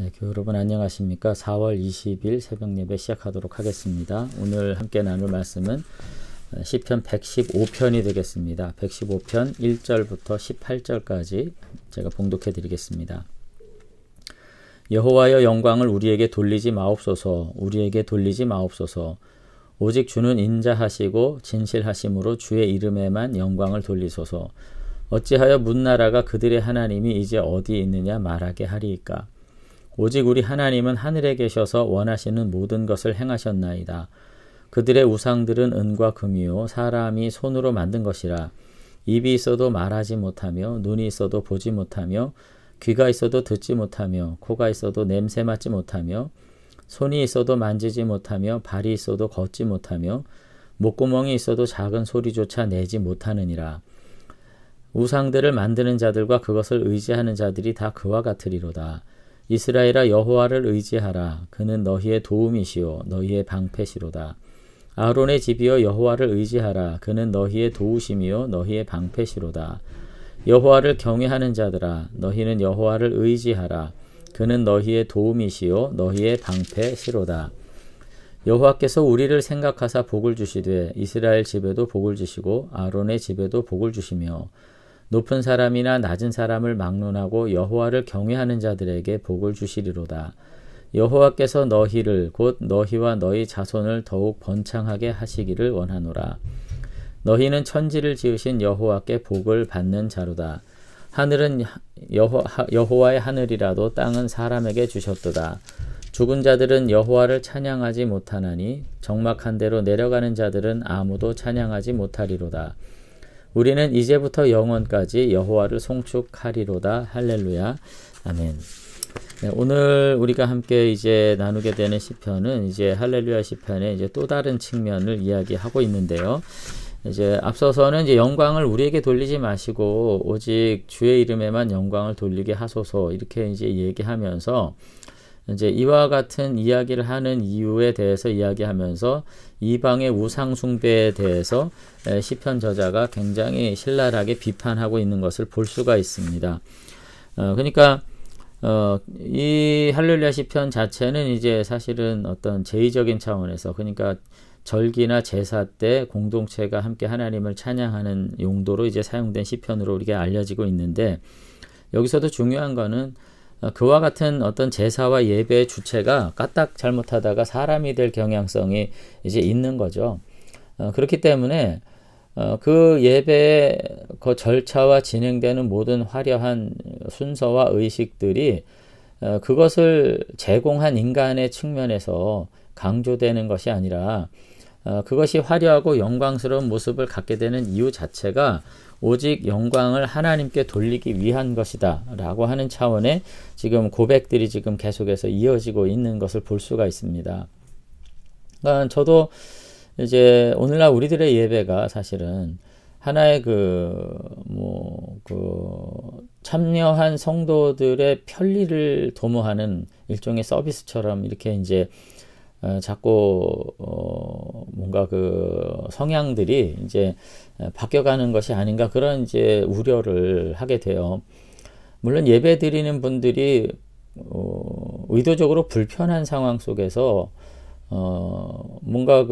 네, 교회 여러분 안녕하십니까? 4월 20일 새벽 예배 시작하도록 하겠습니다. 오늘 함께 나눌 말씀은 시편 115편이 되겠습니다. 115편 1절부터 18절까지 제가 봉독해 드리겠습니다. 여호와여, 영광을 우리에게 돌리지 마옵소서. 우리에게 돌리지 마옵소서. 오직 주는 인자하시고 진실하심으로 주의 이름에만 영광을 돌리소서. 어찌하여 문나라가 그들의 하나님이 이제 어디 있느냐 말하게 하리이까. 오직 우리 하나님은 하늘에 계셔서 원하시는 모든 것을 행하셨나이다. 그들의 우상들은 은과 금이요 사람이 손으로 만든 것이라. 입이 있어도 말하지 못하며 눈이 있어도 보지 못하며 귀가 있어도 듣지 못하며 코가 있어도 냄새 맡지 못하며 손이 있어도 만지지 못하며 발이 있어도 걷지 못하며 목구멍이 있어도 작은 소리조차 내지 못하느니라. 우상들을 만드는 자들과 그것을 의지하는 자들이 다 그와 같으리로다. 이스라엘아, 여호와를 의지하라. 그는 너희의 도움이시요 너희의 방패시로다. 아론의 집이여, 여호와를 의지하라. 그는 너희의 도우심이요 너희의 방패시로다. 여호와를 경외하는 자들아, 너희는 여호와를 의지하라. 그는 너희의 도움이시요 너희의 방패시로다. 여호와께서 우리를 생각하사 복을 주시되 이스라엘 집에도 복을 주시고 아론의 집에도 복을 주시며 높은 사람이나 낮은 사람을 막론하고 여호와를 경외하는 자들에게 복을 주시리로다. 여호와께서 너희를 곧 너희와 너희 자손을 더욱 번창하게 하시기를 원하노라. 너희는 천지를 지으신 여호와께 복을 받는 자로다. 하늘은 여호와의 하늘이라도 땅은 사람에게 주셨도다. 죽은 자들은 여호와를 찬양하지 못하나니 적막한 데로 내려가는 자들은 아무도 찬양하지 못하리로다. 우리는 이제부터 영원까지 여호와를 송축하리로다. 할렐루야. 아멘. 네, 오늘 우리가 함께 이제 나누게 되는 시편은 이제 할렐루야 시편의 이제 또 다른 측면을 이야기하고 있는데요. 이제 앞서서는 이제 영광을 우리에게 돌리지 마시고 오직 주의 이름에만 영광을 돌리게 하소서 이렇게 이제 얘기하면서 이제 이와 같은 이야기를 하는 이유에 대해서 이야기하면서 이방의 우상 숭배에 대해서 시편 저자가 굉장히 신랄하게 비판하고 있는 것을 볼 수가 있습니다. 그러니까 이 할렐루야 시편 자체는 이제 사실은 어떤 제의적인 차원에서, 그러니까 절기나 제사 때 공동체가 함께 하나님을 찬양하는 용도로 이제 사용된 시편으로 우리가 알려지고 있는데, 여기서도 중요한 거는 그와 같은 어떤 제사와 예배의 주체가 까딱 잘못하다가 사람이 될 경향성이 이제 있는 거죠. 그렇기 때문에 그 예배의 그 절차와 진행되는 모든 화려한 순서와 의식들이 그것을 제공한 인간의 측면에서 강조되는 것이 아니라 그것이 화려하고 영광스러운 모습을 갖게 되는 이유 자체가 오직 영광을 하나님께 돌리기 위한 것이다 라고 하는 차원의 지금 고백들이 지금 계속해서 이어지고 있는 것을 볼 수가 있습니다. 그러니까 저도 이제 오늘날 우리들의 예배가 사실은 하나의 참여한 성도들의 편리를 도모하는 일종의 서비스처럼 이렇게 이제 자꾸 뭔가 그 성향들이 이제 바뀌어가는 것이 아닌가, 그런 이제 우려를 하게 돼요. 물론 예배 드리는 분들이 의도적으로 불편한 상황 속에서 뭔가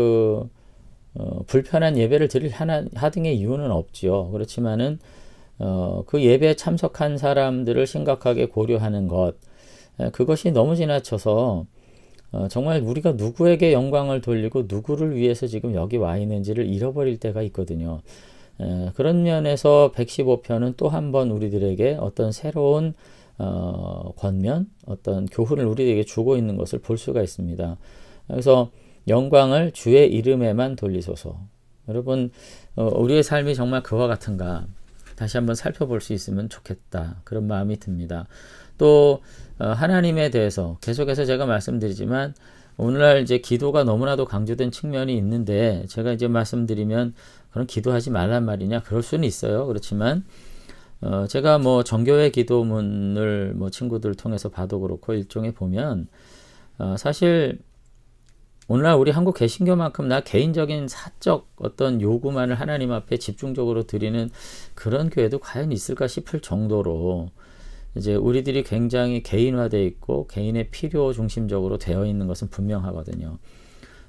불편한 예배를 드릴 하등의 이유는 없지요. 그렇지만은 그 예배에 참석한 사람들을 심각하게 고려하는 것, 그것이 너무 지나쳐서 정말 우리가 누구에게 영광을 돌리고 누구를 위해서 지금 여기 와 있는지를 잃어버릴 때가 있거든요. 그런 면에서 115편은 또 한 번 우리들에게 어떤 새로운 권면, 어떤 교훈을 우리에게 주고 있는 것을 볼 수가 있습니다. 그래서 영광을 주의 이름에만 돌리소서. 여러분, 우리의 삶이 정말 그와 같은가 다시 한번 살펴볼 수 있으면 좋겠다, 그런 마음이 듭니다. 또 하나님에 대해서 계속해서 제가 말씀드리지만 오늘날 이제 기도가 너무나도 강조된 측면이 있는데, 제가 이제 말씀드리면 그런 기도하지 말란 말이냐, 그럴 수는 있어요. 그렇지만 제가 뭐 정교회 기도문을 뭐 친구들 통해서 봐도 그렇고 일종의 보면 사실 오늘날 우리 한국 개신교만큼 나 개인적인 사적 어떤 요구만을 하나님 앞에 집중적으로 드리는 그런 교회도 과연 있을까 싶을 정도로 이제 우리들이 굉장히 개인화되어 있고 개인의 필요 중심적으로 되어 있는 것은 분명하거든요.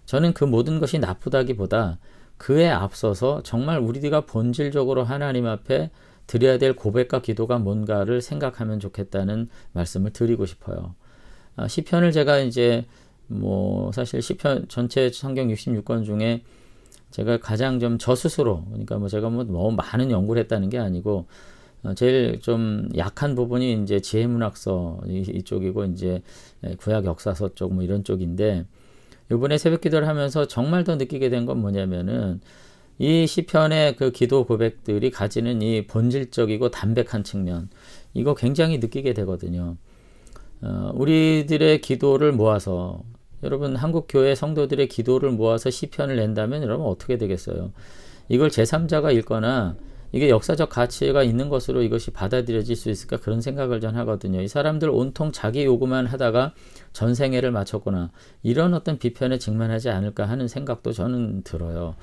저는 그 모든 것이 나쁘다기보다 그에 앞서서 정말 우리가 본질적으로 하나님 앞에 드려야 될 고백과 기도가 뭔가를 생각하면 좋겠다는 말씀을 드리고 싶어요. 시편을 제가 이제 사실 시편 전체 성경 66권 중에 제가 가장 좀 저 스스로, 그러니까 제가 너무 많은 연구를 했다는 게 아니고 제일 좀 약한 부분이 이제 지혜문학서 이쪽이고 이제 구약 역사서 쪽 이런 쪽인데, 이번에 새벽 기도를 하면서 정말 더 느끼게 된 건 뭐냐면은 이 시편의 그 기도 고백들이 가지는 이 본질적이고 담백한 측면, 이거 굉장히 느끼게 되거든요. 우리들의 기도를 모아서, 여러분 한국교회 성도들의 기도를 모아서 시편을 낸다면 여러분 어떻게 되겠어요? 이걸 제3자가 읽거나 이게 역사적 가치가 있는 것으로 이것이 받아들여질 수 있을까, 그런 생각을 전 하거든요. 이 사람들 온통 자기 요구만 하다가 전생애를 마쳤거나 이런 어떤 비편에 직면하지 않을까 하는 생각도 저는 들어요.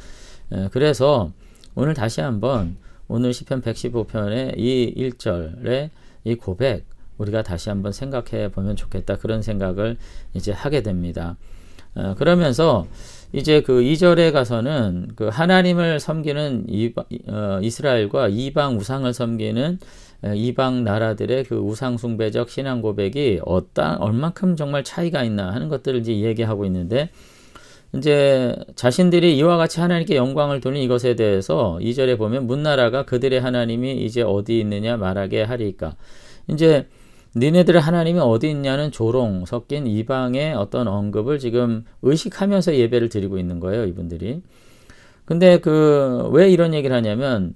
그래서 오늘 다시 한번 오늘 시편 115편의 이 1절의 이 고백, 우리가 다시 한번 생각해 보면 좋겠다, 그런 생각을 이제 하게 됩니다. 그러면서 이제 그 2절에 가서는 그 하나님을 섬기는 이스라엘과 이방 우상을 섬기는 이방 나라들의 그 우상 숭배적 신앙 고백이 얼만큼 정말 차이가 있나 하는 것들을 이제 얘기하고 있는데, 이제 자신들이 이와 같이 하나님께 영광을 돌린 이것에 대해서 2절에 보면 문나라가 그들의 하나님이 이제 어디 있느냐 말하게 하리까. 이제 니네들의 하나님이 어디 있냐는 조롱 섞인 이방의 어떤 언급을 지금 의식하면서 예배를 드리고 있는 거예요, 이분들이. 근데 왜 이런 얘기를 하냐면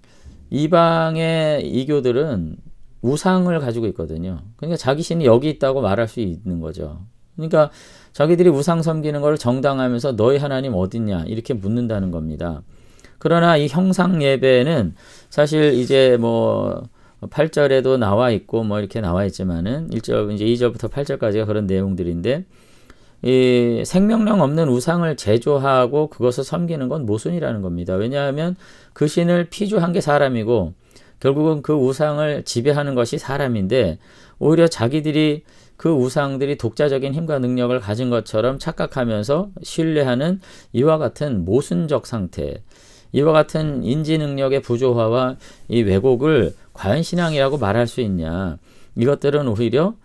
이방의 이교들은 우상을 가지고 있거든요. 그러니까 자기 신이 여기 있다고 말할 수 있는 거죠. 그러니까 자기들이 우상 섬기는 걸 정당하면서 너희 하나님 어딨냐 이렇게 묻는다는 겁니다. 그러나 이 형상 예배는 사실 이제 8절에도 나와 있고 이렇게 나와 있지만은 1절 이제 2절부터 8절까지가 그런 내용들인데, 이 생명력 없는 우상을 제조하고 그것을 섬기는 건 모순이라는 겁니다. 왜냐하면 그 신을 피조한 게 사람이고 결국은 그 우상을 지배하는 것이 사람인데, 오히려 자기들이 그 우상들이 독자적인 힘과 능력을 가진 것처럼 착각하면서 신뢰하는 이와 같은 모순적 상태, 이와 같은 인지 능력의 부조화와 이 왜곡을 과연 신앙이라고 말할 수 있냐, 이것들은 오히려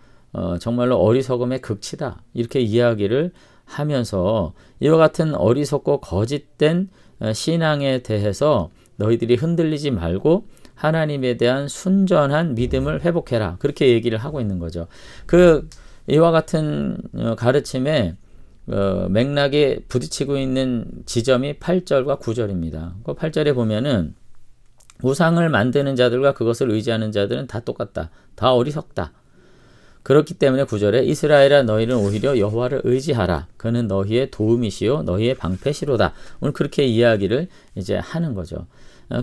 정말로 어리석음의 극치다, 이렇게 이야기를 하면서 이와 같은 어리석고 거짓된 신앙에 대해서 너희들이 흔들리지 말고 하나님에 대한 순전한 믿음을 회복해라, 그렇게 얘기를 하고 있는 거죠. 이와 같은 가르침에 맥락에 부딪히고 있는 지점이 8절과 9절입니다. 그 8절에 보면은 우상을 만드는 자들과 그것을 의지하는 자들은 다 똑같다, 다 어리석다. 그렇기 때문에 9절에 이스라엘아 너희는 오히려 여호와를 의지하라, 그는 너희의 도움이시요 너희의 방패시로다. 오늘 그렇게 이야기를 이제 하는 거죠.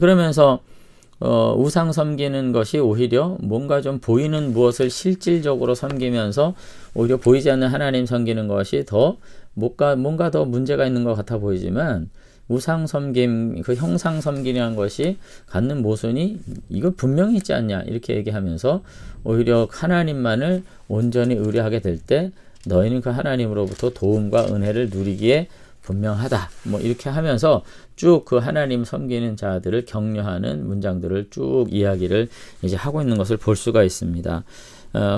그러면서 우상 섬기는 것이 오히려 뭔가 좀 보이는 무엇을 실질적으로 섬기면서 오히려 보이지 않는 하나님 섬기는 것이 더 뭔가 더 문제가 있는 것 같아 보이지만, 우상 섬김, 그 형상 섬기라는 것이 갖는 모순이 이거 분명히 있지 않냐, 이렇게 얘기하면서 오히려 하나님만을 온전히 의뢰하게 될 때 너희는 그 하나님으로부터 도움과 은혜를 누리기에 분명하다, 이렇게 하면서 쭉 그 하나님 섬기는 자들을 격려하는 문장들을 쭉 이야기를 이제 하고 있는 것을 볼 수가 있습니다.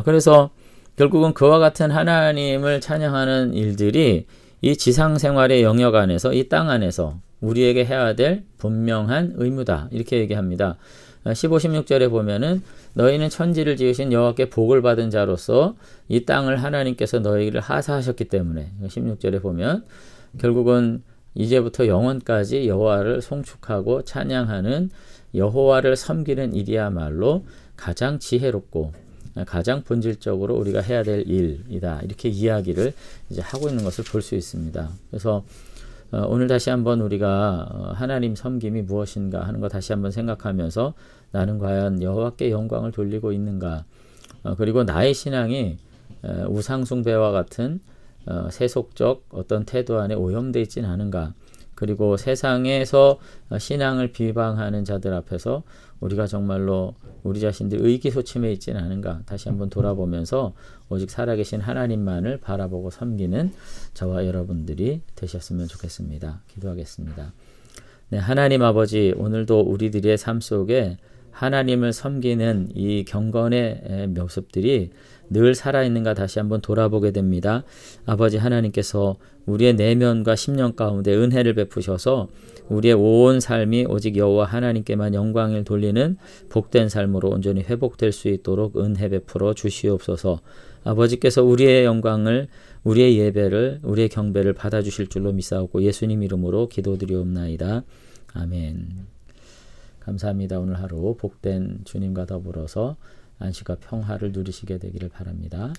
그래서 결국은 그와 같은 하나님을 찬양하는 일들이 이 지상 생활의 영역 안에서, 이 땅 안에서 우리에게 해야 될 분명한 의무다, 이렇게 얘기합니다. 15, 16절에 보면은 너희는 천지를 지으신 여호와께 복을 받은 자로서 이 땅을 하나님께서 너희를 하사하셨기 때문에, 16절에 보면 결국은 이제부터 영원까지 여호와를 송축하고 찬양하는, 여호와를 섬기는 일이야말로 가장 지혜롭고 가장 본질적으로 우리가 해야 될 일이다, 이렇게 이야기를 이제 하고 있는 것을 볼 수 있습니다. 그래서 오늘 다시 한번 우리가 하나님 섬김이 무엇인가 하는 거 다시 한번 생각하면서 나는 과연 여호와께 영광을 돌리고 있는가, 그리고 나의 신앙이 우상 숭배와 같은 세속적 어떤 태도 안에 오염되어 있지는 않은가, 그리고 세상에서 신앙을 비방하는 자들 앞에서 우리가 정말로 우리 자신들 의기소침해 있지는 않은가 다시 한번 돌아보면서 오직 살아계신 하나님만을 바라보고 섬기는 저와 여러분들이 되셨으면 좋겠습니다. 기도하겠습니다. 네, 하나님 아버지, 오늘도 우리들의 삶 속에 하나님을 섬기는 이 경건의 모습들이 늘 살아있는가 다시 한번 돌아보게 됩니다. 아버지 하나님께서 우리의 내면과 심령 가운데 은혜를 베푸셔서 우리의 온 삶이 오직 여호와 하나님께만 영광을 돌리는 복된 삶으로 온전히 회복될 수 있도록 은혜 베풀어 주시옵소서. 아버지께서 우리의 영광을, 우리의 예배를, 우리의 경배를 받아주실 줄로 믿사옵고 예수님 이름으로 기도드리옵나이다. 아멘. 감사합니다. 오늘 하루 복된 주님과 더불어서 안식과 평화를 누리시게 되기를 바랍니다.